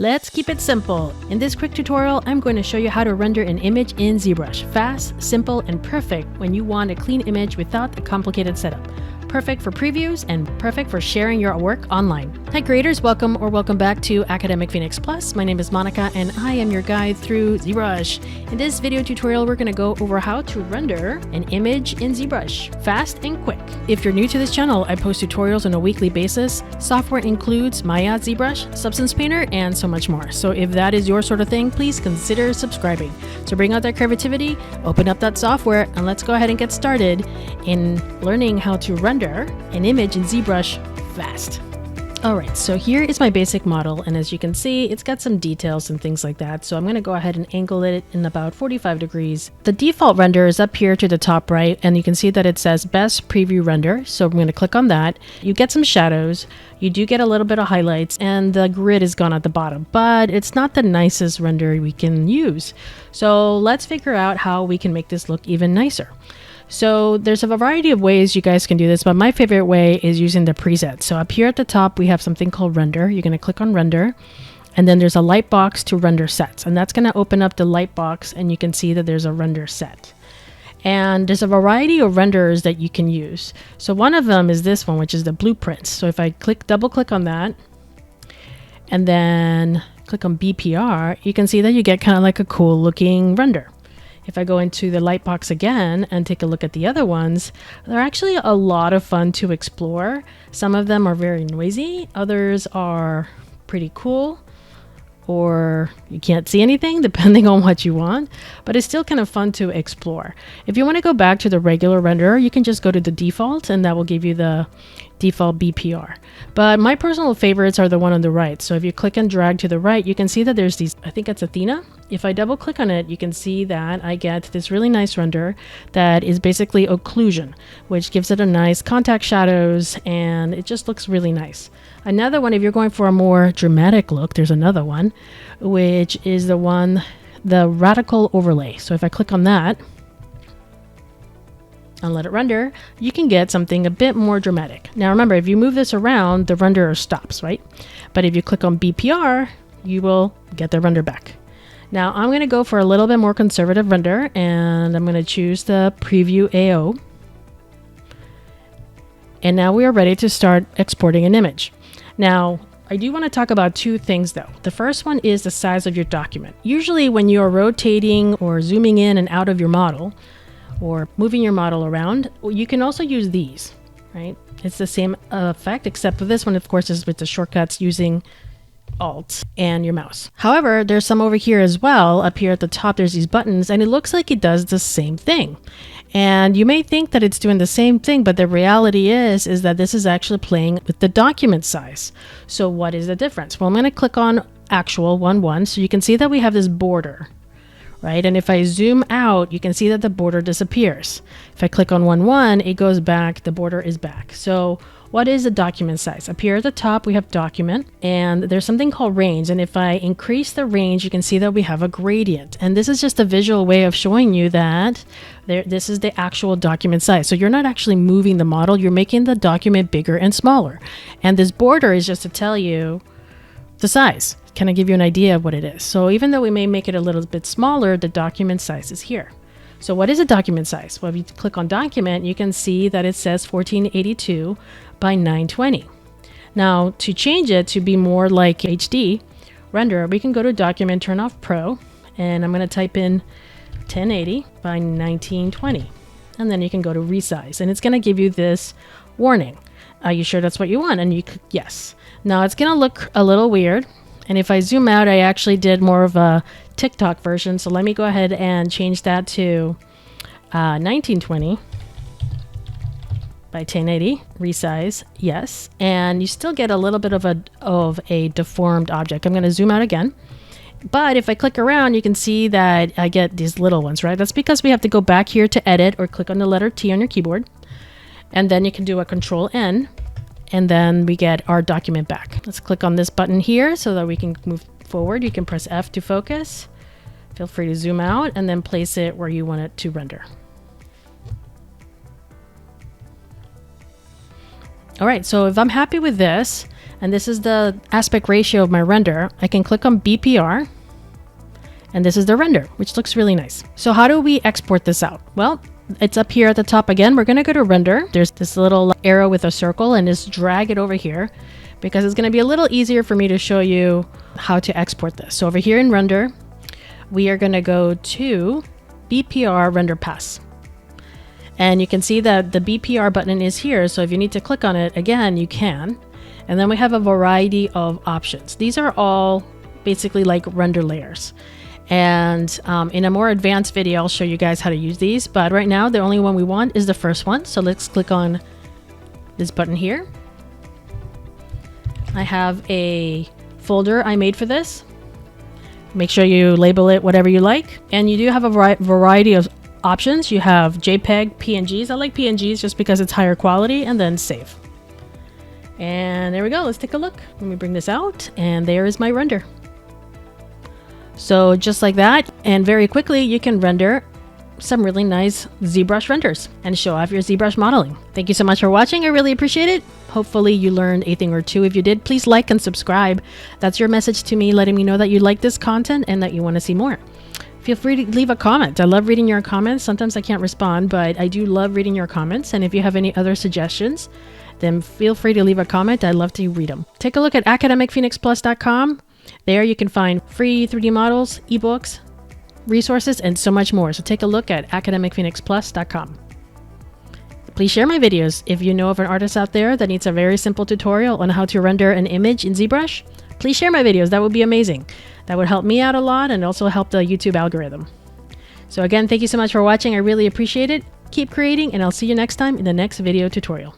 Let's keep it simple. In this quick tutorial, I'm going to show you how to render an image in ZBrush. Fast, simple, and perfect when you want a clean image without a complicated setup. Perfect for previews and perfect for sharing your work online. Hi creators, welcome back to Academic Phoenix Plus. My name is Monica and I am your guide through ZBrush. In this video tutorial, we're going to go over how to render an image in ZBrush, fast and quick. If you're new to this channel, I post tutorials on a weekly basis. Software includes Maya, ZBrush, Substance Painter, and so much more. So if that is your sort of thing, please consider subscribing. So bring out that creativity, open up that software, and let's go ahead and get started in learning how to render an image in ZBrush fast. Alright, so here is my basic model, and as you can see, it's got some details and things like that. So I'm going to go ahead and angle it in about 45 degrees. The default render is up here to the top right, and you can see that it says Best Preview Render. So I'm going to click on that. You get some shadows, you do get a little bit of highlights, and the grid is gone at the bottom, but it's not the nicest render we can use. So let's figure out how we can make this look even nicer. So there's a variety of ways you guys can do this, but my favorite way is using the presets. So up here at the top, we have something called render. You're going to click on render, and then there's a light box to render sets, and that's going to open up the light box, and you can see that there's a render set. And there's a variety of renders that you can use. So one of them is this one, which is the blueprints. So if I double click on that, and then click on BPR, you can see that you get kind of like a cool looking render. If I go into the light box again and take a look at the other ones, they're actually a lot of fun to explore. Some of them are very noisy, others are pretty cool, or you can't see anything depending on what you want, but it's still kind of fun to explore. If you want to go back to the regular renderer, you can just go to the default and that will give you the default BPR. But my personal favorites are the one on the right. So if you click and drag to the right, you can see that there's these, I think it's Athena. If I double click on it, you can see that I get this really nice render that is basically occlusion, which gives it a nice contact shadows, and it just looks really nice. Another one, if you're going for a more dramatic look, there's another one, which is the radical overlay. So if I click on that and let it render, you can get something a bit more dramatic. Now remember, if you move this around, the renderer stops, right? But if you click on BPR, you will get the render back. Now I'm going to go for a little bit more conservative render, and I'm going to choose the preview AO. And now we are ready to start exporting an image. Now, I do want to talk about two things though. The first one is the size of your document. Usually when you're rotating or zooming in and out of your model, or moving your model around, you can also use these, right? It's the same effect, except for this one, of course, is with the shortcuts using Alt and your mouse. However, there's some over here as well. Up here at the top, there's these buttons, and it looks like it does the same thing. And you may think that it's doing the same thing, but the reality is that this is actually playing with the document size. So what is the difference? Well, I'm going to click on Actual 1:1, so you can see that we have this border, right? And if I zoom out, you can see that the border disappears. If I click on 1:1, it goes back, the border is back. So what is the document size? Up here at the top, we have document, and there's something called range. And if I increase the range, you can see that we have a gradient. And this is just a visual way of showing you that this is the actual document size. So you're not actually moving the model, you're making the document bigger and smaller. And this border is just to tell you the size, kind of give you an idea of what it is. So even though we may make it a little bit smaller, the document size is here. So what is a document size? Well, if you click on document, you can see that it says 1482 by 920. Now to change it to be more like HD render, we can go to document, turn off Pro, and I'm going to type in 1080 by 1920. And then you can go to resize, and it's going to give you this warning. Are you sure that's what you want? And you click yes. Now it's going to look a little weird. And if I zoom out, I actually did more of a TikTok version. So let me go ahead and change that to 1920 by 1080, resize, yes. And you still get a little bit of a deformed object. I'm going to zoom out again. But if I click around, you can see that I get these little ones, right? That's because we have to go back here to edit or click on the letter T on your keyboard. And then you can do a Control N. And then we get our document back. Let's click on this button here so that we can move forward. You can press F to focus. Feel free to zoom out and then place it where you want it to render. All right, so if I'm happy with this, and this is the aspect ratio of my render, I can click on BPR, and this is the render, which looks really nice. So how do we export this out? Well, it's up here at the top again. We're going to go to render. There's this little arrow with a circle, and just drag it over here because it's going to be a little easier for me to show you how to export this. So over here in render, we are going to go to BPR render pass. And you can see that the BPR button is here. So if you need to click on it again, you can. And then we have a variety of options. These are all basically like render layers. And in a more advanced video, I'll show you guys how to use these. But right now, the only one we want is the first one. So let's click on this button here. I have a folder I made for this. Make sure you label it whatever you like. And you do have a variety of options. You have JPEG, PNGs. I like PNGs just because it's higher quality, and then save. And there we go. Let's take a look. Let me bring this out, and there is my render. So just like that, and very quickly, you can render some really nice ZBrush renders and show off your ZBrush modeling. Thank you so much for watching. I really appreciate it. Hopefully you learned a thing or two. If you did, please like and subscribe. That's your message to me, letting me know that you like this content and that you want to see more. Feel free to leave a comment. I love reading your comments. Sometimes I can't respond, but I do love reading your comments. And if you have any other suggestions, then feel free to leave a comment. I'd love to read them. Take a look at academicphoenixplus.com. There you can find free 3D models, ebooks, resources, and so much more. So take a look at academicphoenixplus.com. Please share my videos. If you know of an artist out there that needs a very simple tutorial on how to render an image in ZBrush, please share my videos. That would be amazing. That would help me out a lot and also help the YouTube algorithm. So again, thank you so much for watching. I really appreciate it. Keep creating, and I'll see you next time in the next video tutorial.